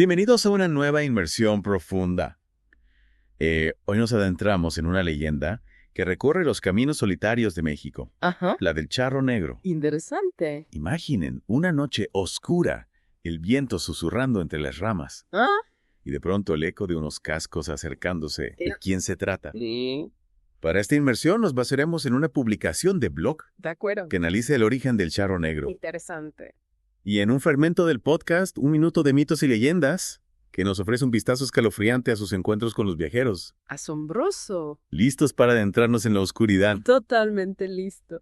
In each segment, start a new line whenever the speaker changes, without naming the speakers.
Bienvenidos a una nueva inmersión profunda. Hoy nos adentramos en una leyenda que recorre los caminos solitarios de México,
Ajá.
la del charro negro.
Interesante.
Imaginen una noche oscura, el viento susurrando entre las ramas,
¿Ah?
y de pronto el eco de unos cascos acercándose. ¿De quién se trata?
Sí.
Para esta inmersión nos basaremos en una publicación de blog
De acuerdo.
que analiza el origen del charro negro.
Interesante.
Y en un fragmento del podcast, Un Minuto de Mitos y Leyendas, que nos ofrece un vistazo escalofriante a sus encuentros con los viajeros.
Asombroso.
¿Listos para adentrarnos en la oscuridad?
Totalmente listo.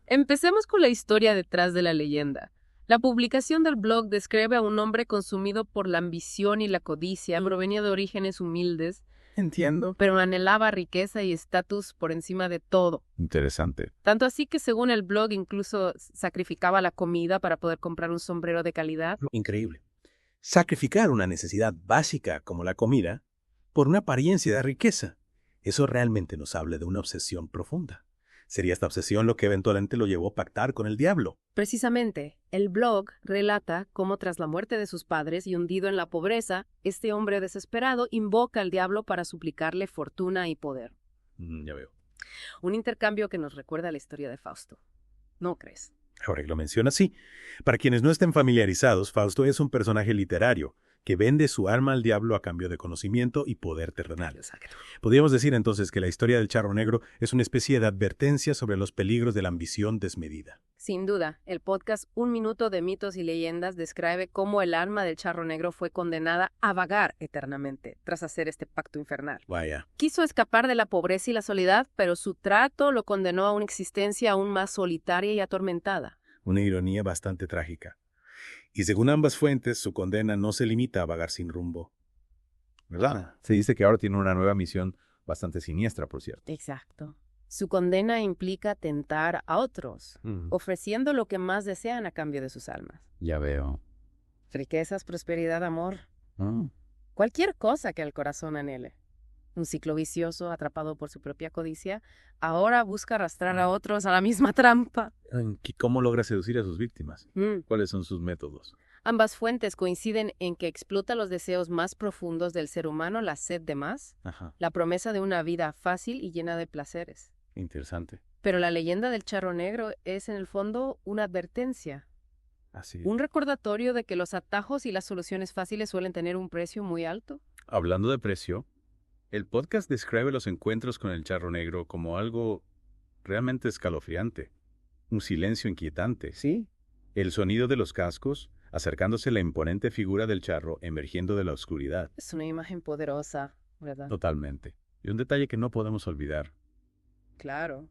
Empecemos con la historia detrás de la leyenda. La publicación del blog describe a un hombre consumido por la ambición y la codicia. Provenía de orígenes humildes,
Entiendo.
pero anhelaba riqueza y estatus por encima de todo.
Interesante.
Tanto así que, según el blog, incluso sacrificaba la comida para poder comprar un sombrero de calidad.
Increíble. Sacrificar una necesidad básica como la comida por una apariencia de riqueza. Eso realmente nos habla de una obsesión profunda. ¿Sería esta obsesión lo que eventualmente lo llevó a pactar con el diablo?
Precisamente, el blog relata cómo tras la muerte de sus padres y hundido en la pobreza, este hombre desesperado invoca al diablo para suplicarle fortuna y poder.
Ya veo.
Un intercambio que nos recuerda a la historia de Fausto. ¿No crees?
Ahora que lo menciona así. Para quienes no estén familiarizados, Fausto es un personaje literario que vende su alma al diablo a cambio de conocimiento y poder terrenal.
Exacto.
Podríamos decir entonces que la historia del charro negro es una especie de advertencia sobre los peligros de la ambición desmedida.
Sin duda, el podcast Un Minuto de Mitos y Leyendas describe cómo el alma del charro negro fue condenada a vagar eternamente tras hacer este pacto infernal.
Vaya.
Quiso escapar de la pobreza y la soledad, pero su trato lo condenó a una existencia aún más solitaria y atormentada.
Una ironía bastante trágica. Y según ambas fuentes, su condena no se limita a vagar sin rumbo.
¿Verdad? Se dice que ahora tiene una nueva misión bastante siniestra, por cierto.
Exacto. Su condena implica tentar a otros, ofreciendo lo que más desean a cambio de sus almas.
Ya veo.
Riquezas, prosperidad, amor.
Ah.
Cualquier cosa que el corazón anhele. Un ciclo vicioso atrapado por su propia codicia, ahora busca arrastrar a otros a la misma trampa.
¿Cómo logra seducir a sus víctimas?
Mm.
¿Cuáles son sus métodos?
Ambas fuentes coinciden en que explota los deseos más profundos del ser humano, la sed de más,
Ajá.
la promesa de una vida fácil y llena de placeres.
Interesante.
Pero la leyenda del charro negro es en el fondo una advertencia,
Así.
un recordatorio de que los atajos y las soluciones fáciles suelen tener un precio muy alto.
Hablando de precio, el podcast describe los encuentros con el charro negro como algo realmente escalofriante. Un silencio inquietante.
Sí.
El sonido de los cascos, acercándose la imponente figura del charro emergiendo de la oscuridad.
Es una imagen poderosa, ¿verdad?
Totalmente. Y un detalle que no podemos olvidar.
Claro.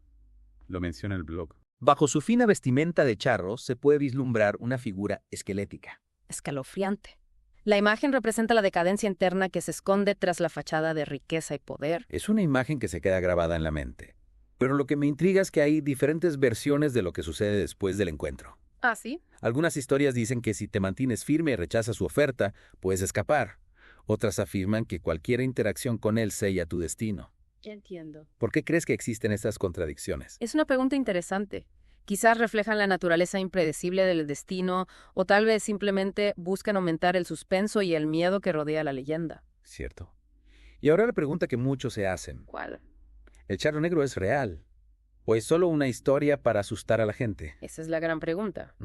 Lo menciona el blog.
Bajo su fina vestimenta de charro se puede vislumbrar una figura esquelética.
Escalofriante. La imagen representa la decadencia interna que se esconde tras la fachada de riqueza y poder.
Es una imagen que se queda grabada en la mente. Pero lo que me intriga es que hay diferentes versiones de lo que sucede después del encuentro.
¿Ah, sí?
Algunas historias dicen que si te mantienes firme y rechazas su oferta, puedes escapar. Otras afirman que cualquier interacción con él sella tu destino.
Entiendo.
¿Por qué crees que existen estas contradicciones?
Es una pregunta interesante. Quizás reflejan la naturaleza impredecible del destino, o tal vez simplemente buscan aumentar el suspenso y el miedo que rodea la leyenda.
Cierto. Y ahora la pregunta que muchos se hacen.
¿Cuál?
¿El charro negro es real? ¿O es solo una historia para asustar a la gente?
Esa es la gran pregunta,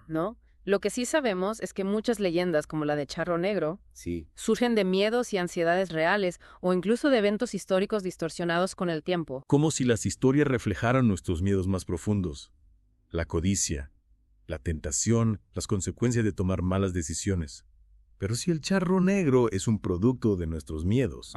¿no? Lo que sí sabemos es que muchas leyendas, como la de Charro Negro,
Sí.
surgen de miedos y ansiedades reales o incluso de eventos históricos distorsionados con el tiempo.
Como si las historias reflejaran nuestros miedos más profundos. La codicia, la tentación, las consecuencias de tomar malas decisiones. Pero si el charro negro es un producto de nuestros miedos,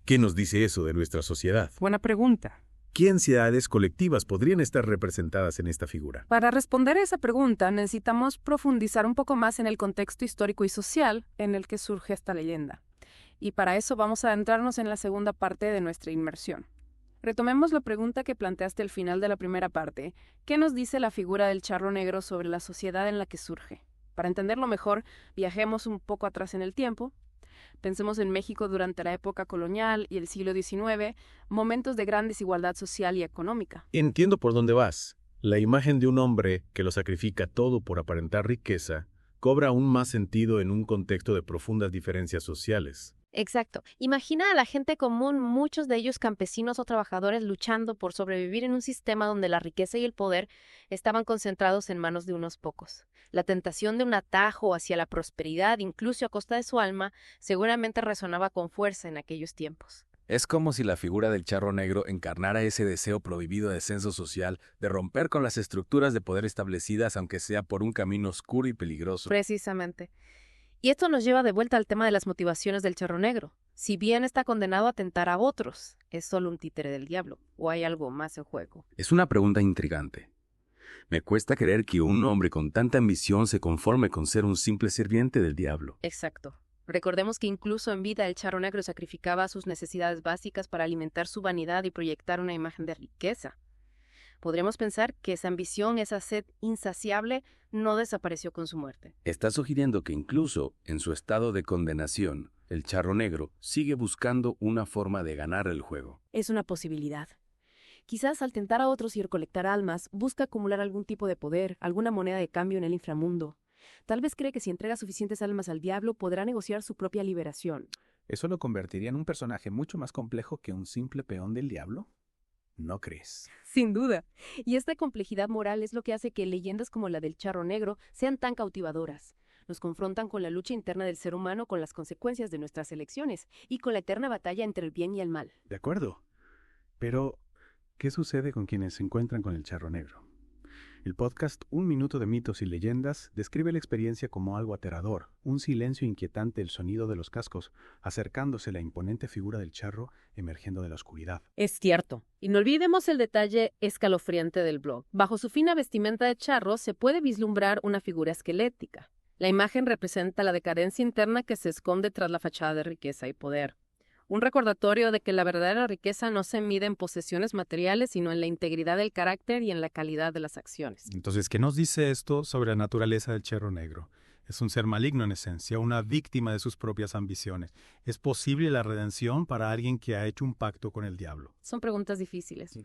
¿qué nos dice eso de nuestra sociedad?
Buena pregunta.
¿Qué ansiedades colectivas podrían estar representadas en esta figura?
Para responder a esa pregunta necesitamos profundizar un poco más en el contexto histórico y social en el que surge esta leyenda. Y para eso vamos a adentrarnos en la segunda parte de nuestra inmersión. Retomemos la pregunta que planteaste al final de la primera parte. ¿Qué nos dice la figura del charro negro sobre la sociedad en la que surge? Para entenderlo mejor, viajemos un poco atrás en el tiempo. Pensemos en México durante la época colonial y el siglo XIX, momentos de gran desigualdad social y económica.
Entiendo por dónde vas. La imagen de un hombre que lo sacrifica todo por aparentar riqueza cobra aún más sentido en un contexto de profundas diferencias sociales.
Exacto. Imagina a la gente común, muchos de ellos campesinos o trabajadores luchando por sobrevivir en un sistema donde la riqueza y el poder estaban concentrados en manos de unos pocos. La tentación de un atajo hacia la prosperidad, incluso a costa de su alma, seguramente resonaba con fuerza en aquellos tiempos.
Es como si la figura del charro negro encarnara ese deseo prohibido de ascenso social, de romper con las estructuras de poder establecidas, aunque sea por un camino oscuro y peligroso.
Precisamente. Y esto nos lleva de vuelta al tema de las motivaciones del charro negro. Si bien está condenado a tentar a otros, ¿es solo un títere del diablo o hay algo más en juego?
Es una pregunta intrigante. Me cuesta creer que un hombre con tanta ambición se conforme con ser un simple sirviente del diablo.
Exacto. Recordemos que incluso en vida el charro negro sacrificaba sus necesidades básicas para alimentar su vanidad y proyectar una imagen de riqueza. Podríamos pensar que esa ambición, esa sed insaciable, no desapareció con su muerte.
Está sugiriendo que incluso en su estado de condenación, el charro negro sigue buscando una forma de ganar el juego.
Es una posibilidad. Quizás al tentar a otros y recolectar almas, busca acumular algún tipo de poder, alguna moneda de cambio en el inframundo. Tal vez cree que si entrega suficientes almas al diablo podrá negociar su propia liberación.
¿Eso lo convertiría en un personaje mucho más complejo que un simple peón del diablo? ¿No crees?
Sin duda. Y esta complejidad moral es lo que hace que leyendas como la del charro negro sean tan cautivadoras. Nos confrontan con la lucha interna del ser humano, con las consecuencias de nuestras elecciones y con la eterna batalla entre el bien y el mal.
De acuerdo. Pero, ¿qué sucede con quienes se encuentran con el charro negro? El podcast Un Minuto de Mitos y Leyendas describe la experiencia como algo aterrador, un silencio inquietante, el sonido de los cascos, acercándose la imponente figura del charro emergiendo de la oscuridad.
Es cierto. Y no olvidemos el detalle escalofriante del blog. Bajo su fina vestimenta de charro se puede vislumbrar una figura esquelética. La imagen representa la decadencia interna que se esconde tras la fachada de riqueza y poder. Un recordatorio de que la verdadera riqueza no se mide en posesiones materiales, sino en la integridad del carácter y en la calidad de las acciones.
Entonces, ¿qué nos dice esto sobre la naturaleza del charro negro? Es un ser maligno en esencia, una víctima de sus propias ambiciones. ¿Es posible la redención para alguien que ha hecho un pacto con el diablo?
Son preguntas difíciles.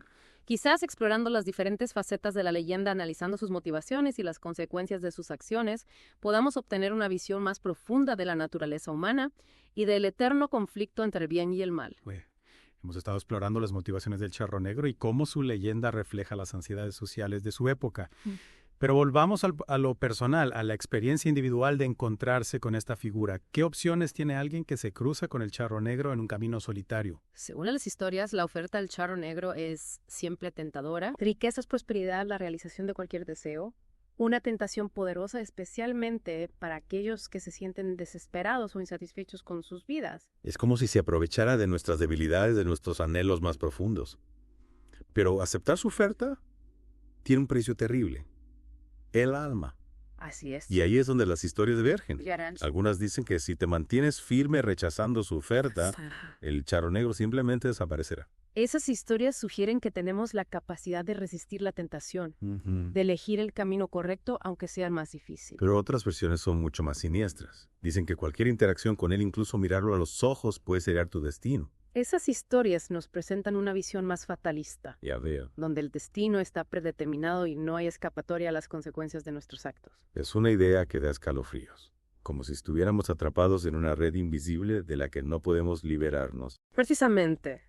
Quizás explorando las diferentes facetas de la leyenda, analizando sus motivaciones y las consecuencias de sus acciones, podamos obtener una visión más profunda de la naturaleza humana y del eterno conflicto entre el bien y el mal.
Hemos estado explorando las motivaciones del charro negro y cómo su leyenda refleja las ansiedades sociales de su época. Pero volvamos a lo personal, a la experiencia individual de encontrarse con esta figura. ¿Qué opciones tiene alguien que se cruza con el charro negro en un camino solitario?
Según las historias, la oferta del charro negro es siempre tentadora. Riqueza es prosperidad, la realización de cualquier deseo. Una tentación poderosa, especialmente para aquellos que se sienten desesperados o insatisfechos con sus vidas.
Es como si se aprovechara de nuestras debilidades, de nuestros anhelos más profundos. Pero aceptar su oferta tiene un precio terrible. El alma.
Así es.
Y ahí es donde las historias divergen.
Yarán.
Algunas dicen que si te mantienes firme rechazando su oferta, el charro negro simplemente desaparecerá.
Esas historias sugieren que tenemos la capacidad de resistir la tentación, de elegir el camino correcto aunque sea más difícil.
Pero otras versiones son mucho más siniestras. Dicen que cualquier interacción con él, incluso mirarlo a los ojos, puede sellar tu destino.
Esas historias nos presentan una visión más fatalista,
Ya veo.
donde el destino está predeterminado y no hay escapatoria a las consecuencias de nuestros actos.
Es una idea que da escalofríos. Como si estuviéramos atrapados en una red invisible de la que no podemos liberarnos.
Precisamente.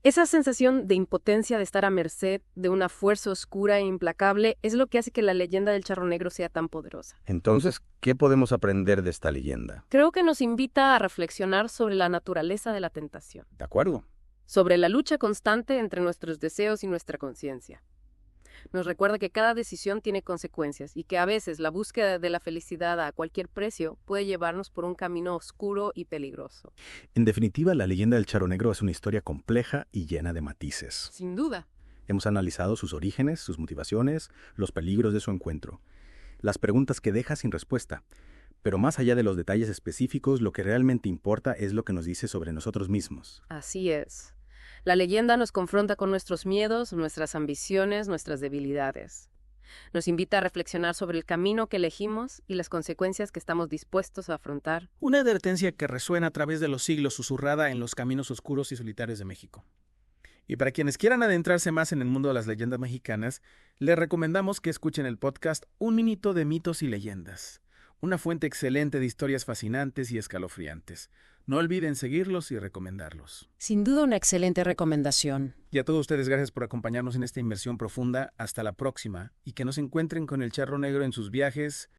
Esa sensación de impotencia, de estar a merced de una fuerza oscura e implacable, es lo que hace que la leyenda del charro negro sea tan poderosa.
Entonces, ¿qué podemos aprender de esta leyenda?
Creo que nos invita a reflexionar sobre la naturaleza de la tentación,
¿De acuerdo?
sobre la lucha constante entre nuestros deseos y nuestra conciencia. Nos recuerda que cada decisión tiene consecuencias y que a veces la búsqueda de la felicidad a cualquier precio puede llevarnos por un camino oscuro y peligroso.
En definitiva, la leyenda del charro negro es una historia compleja y llena de matices.
Sin duda.
Hemos analizado sus orígenes, sus motivaciones, los peligros de su encuentro, las preguntas que deja sin respuesta. Pero más allá de los detalles específicos, lo que realmente importa es lo que nos dice sobre nosotros mismos.
Así es. La leyenda nos confronta con nuestros miedos, nuestras ambiciones, nuestras debilidades. Nos invita a reflexionar sobre el camino que elegimos y las consecuencias que estamos dispuestos a afrontar.
Una advertencia que resuena a través de los siglos, susurrada en los caminos oscuros y solitarios de México. Y para quienes quieran adentrarse más en el mundo de las leyendas mexicanas, les recomendamos que escuchen el podcast Un Minuto de Mitos y Leyendas, una fuente excelente de historias fascinantes y escalofriantes. No olviden seguirlos y recomendarlos.
Sin duda una excelente recomendación.
Y a todos ustedes, gracias por acompañarnos en esta inmersión profunda. Hasta la próxima, y que nos encuentren con el charro negro en sus viajes